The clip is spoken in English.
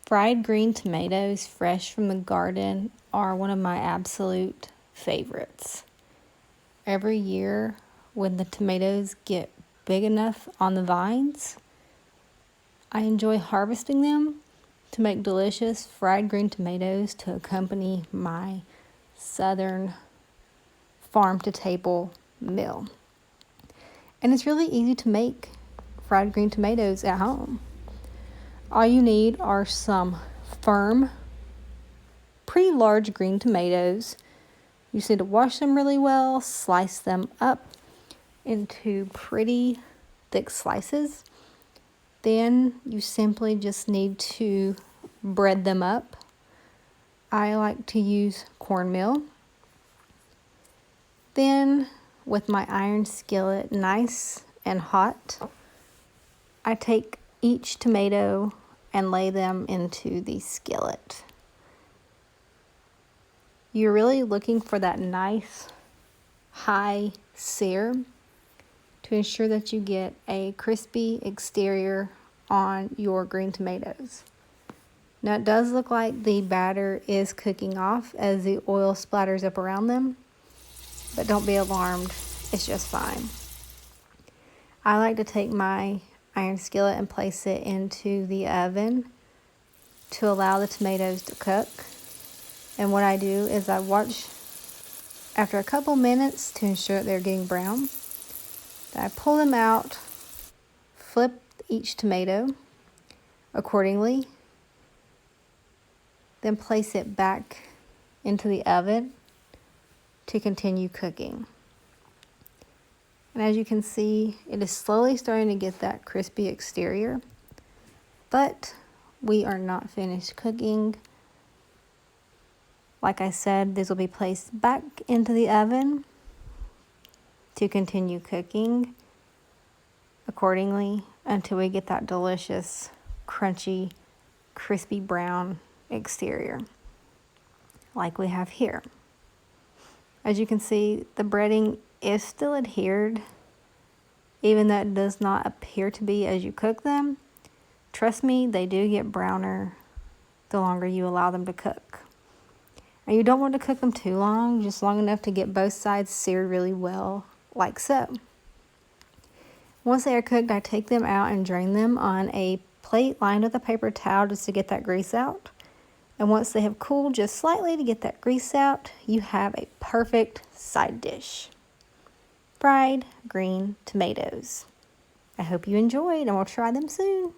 Fried green tomatoes fresh from the garden are one of my absolute favorites. Every year when the tomatoes get big enough on the vines, I enjoy harvesting them to make delicious fried green tomatoes to accompany my southern farm-to-table meal. And it's really easy to make fried green tomatoes at home. All you need are some firm, pretty large green tomatoes. You just need to wash them really well, slice them up into pretty thick slices. Then you simply just need to bread them up. I like to use cornmeal. Then with my iron skillet nice and hot, I take each tomato and lay them into the skillet. You're really looking for that nice high sear to ensure that you get a crispy exterior on your green tomatoes. Now it does look like the batter is cooking off as the oil splatters up around them, but don't be alarmed, it's just fine. I like to take my iron skillet and place it into the oven to allow the tomatoes to cook. And what I do is I watch after a couple minutes to ensure that they're getting brown. Then I pull them out, flip each tomato accordingly, then place it back into the oven to continue cooking. And as you can see, it is slowly starting to get that crispy exterior, but we are not finished cooking. Like I said, these will be placed back into the oven to continue cooking accordingly until we get that delicious, crunchy, crispy brown exterior like we have here. As you can see, the breading is still adhered, even though it does not appear to be as you cook them. Trust me, they do get browner the longer you allow them to cook. And you don't want to cook them too long, just long enough to get both sides seared really well, like so. Once they are cooked, I take them out and drain them on a plate lined with a paper towel just to get that grease out. And once they have cooled just slightly to get that grease out, you have a perfect side dish. Fried green tomatoes. I hope you enjoyed and we'll try them soon.